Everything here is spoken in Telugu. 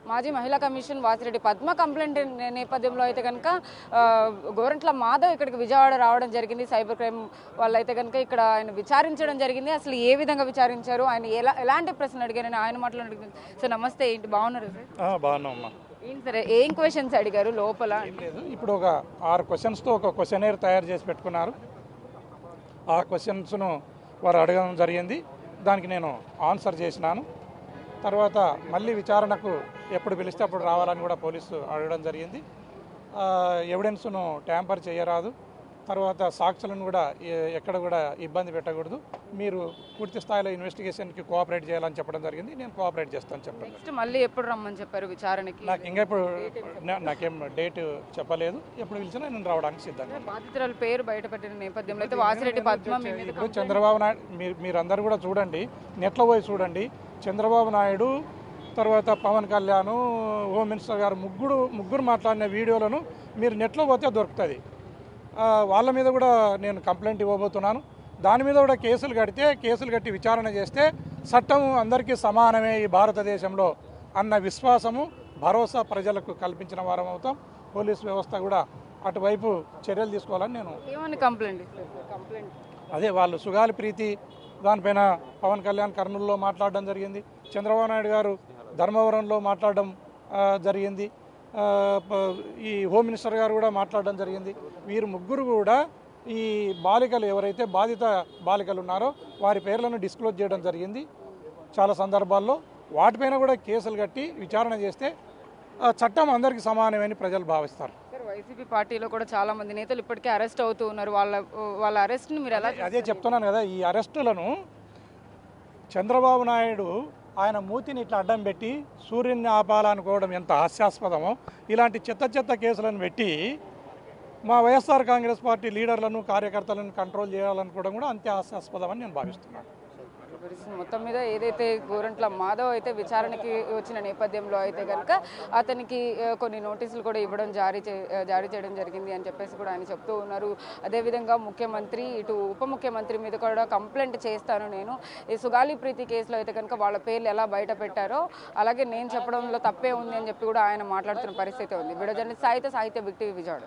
మాజీ మహిళా కమిషన్ వాసిరెడ్డి పద్మ కంప్లైంట్ నేపథ్యంలో అయితే కనుక గోరంట్ల మాధవ్ ఇక్కడికి విజయవాడ రావడం జరిగింది. సైబర్ క్రైమ్ వాళ్ళు అయితే కనుక ఇక్కడ ఆయన విచారించడం జరిగింది. అసలు ఏ విధంగా విచారించారు, ఆయన ఎలాంటి ప్రశ్నలు అడిగారని ఆయన మాట్లాడుతుంది. సార్ నమస్తే, ఏంటి బాగున్నారు సార్? బాగున్నామ్మా. ఏంటి సరే ఏం క్వశ్చన్స్ అడిగారు లోపల? లేదు, ఇప్పుడు ఒక 6 క్వశ్చన్స్తో ఒక క్వశ్చనేర్ తయారు చేసి పెట్టుకున్నారు. ఆ క్వశ్చన్స్ను వారు అడగడం జరిగింది. దానికి నేను ఆన్సర్ చేసినాను. తర్వాత మళ్ళీ విచారణకు ఎప్పుడు పిలిస్తే అప్పుడు రావాలని కూడా పోలీసు అడగడం జరిగింది. ఎవిడెన్స్ను ట్యాంపర్ చేయరాదు, తర్వాత సాక్షులను కూడా ఎక్కడ కూడా ఇబ్బంది పెట్టకూడదు, మీరు పూర్తి స్థాయిలో ఇన్వెస్టిగేషన్కి కోఆపరేట్ చేయాలని చెప్పడం జరిగింది. నేను కోఆపరేట్ చేస్తాను చెప్పడం. నెక్స్ట్ మళ్ళీ ఎప్పుడు రమ్మని చెప్పారు విచారణకి? నాకు ఇంకా ఇప్పుడు నాకేం డేట్ చెప్పలేదు. ఎప్పుడు పిలిచినా నేను రావడానికి సిద్ధంగా. బాధితురాల పేరు బయటపెట్టిన నేపథ్యంలో అయితే వాసిరెడ్డి పద్మ ఇప్పుడు చంద్రబాబు నాయుడు మీరందరూ కూడా చూడండి, నెట్లో పోయి చూడండి. చంద్రబాబు నాయుడు తర్వాత పవన్ కళ్యాణ్, హోమ్ మినిస్టర్ గారు ముగ్గురు మాట్లాడిన వీడియోలను మీరు నెట్లో పోతే దొరుకుతుంది. వాళ్ళ మీద కూడా నేను కంప్లైంట్ ఇవ్వబోతున్నాను. దాని మీద కూడా కేసులు కట్టి విచారణ చేస్తే చట్టం అందరికీ సమానమే ఈ భారతదేశంలో అన్న విశ్వాసము, భరోసా ప్రజలకు కల్పించిన వారం అవుతాం. పోలీస్ వ్యవస్థ కూడా అటువైపు చర్యలు తీసుకోవాలని నేను కంప్లైంట్ అదే వాళ్ళు సుగాలి ప్రీతి దానిపైన పవన్ కళ్యాణ్ కర్నూలులో మాట్లాడడం జరిగింది. చంద్రబాబు నాయుడు గారు ధర్మవరంలో మాట్లాడడం జరిగింది. ఈ హోమ్ మినిస్టర్ గారు కూడా మాట్లాడడం జరిగింది. వీరు ముగ్గురు కూడా ఈ బాలికలు ఎవరైతే బాధిత బాలికలు ఉన్నారో వారి పేర్లను డిస్క్లోజ్ చేయడం జరిగింది చాలా సందర్భాల్లో. వాటిపైన కూడా కేసులు కట్టి విచారణ చేస్తే చట్టం అందరికీ సమానమని ప్రజలు భావిస్తారు. వైసీపీ పార్టీలో కూడా చాలా మంది నేతలు ఇప్పటికే అరెస్ట్ అవుతూ ఉన్నారు. వాళ్ళ అరెస్ట్ని మీరు ఎలా? అదే చెప్తున్నాను కదా, ఈ అరెస్టులను చంద్రబాబు నాయుడు ఆయన మూతిని ఇట్లా అడ్డం పెట్టి సూర్యుని ఆపాలనుకోవడం ఎంత హాస్యాస్పదమో, ఇలాంటి చెత్త కేసులను పెట్టి మా వైఎస్ఆర్ కాంగ్రెస్ పార్టీ లీడర్లను కార్యకర్తలను కంట్రోల్ చేయాలనుకోవడం కూడా అంతే హాస్యాస్పదమని నేను భావిస్తున్నాను. మొత్తం మీద ఏదైతే గోరంట్ల మాధవ్ అయితే విచారణకి వచ్చిన నేపథ్యంలో అయితే కనుక అతనికి కొన్ని నోటీసులు కూడా ఇవ్వడం జారీ చేయడం జరిగింది అని చెప్పేసి కూడా ఆయన చెప్తూ ఉన్నారు. అదేవిధంగా ముఖ్యమంత్రి ఇటు ఉప ముఖ్యమంత్రి మీద కూడా కంప్లైంట్ చేస్తాను నేను. ఈ సుగాలి ప్రీతి కేసులో అయితే కనుక వాళ్ళ పేర్లు ఎలా బయట పెట్టారో అలాగే నేను చెప్పడంలో తప్పే ఉంది అని చెప్పి కూడా ఆయన మాట్లాడుతున్న పరిస్థితి ఉంది. వీడియో జర్నలిస్ట్ సాహిత్య బిగ్ టీవీ విజయవాడ.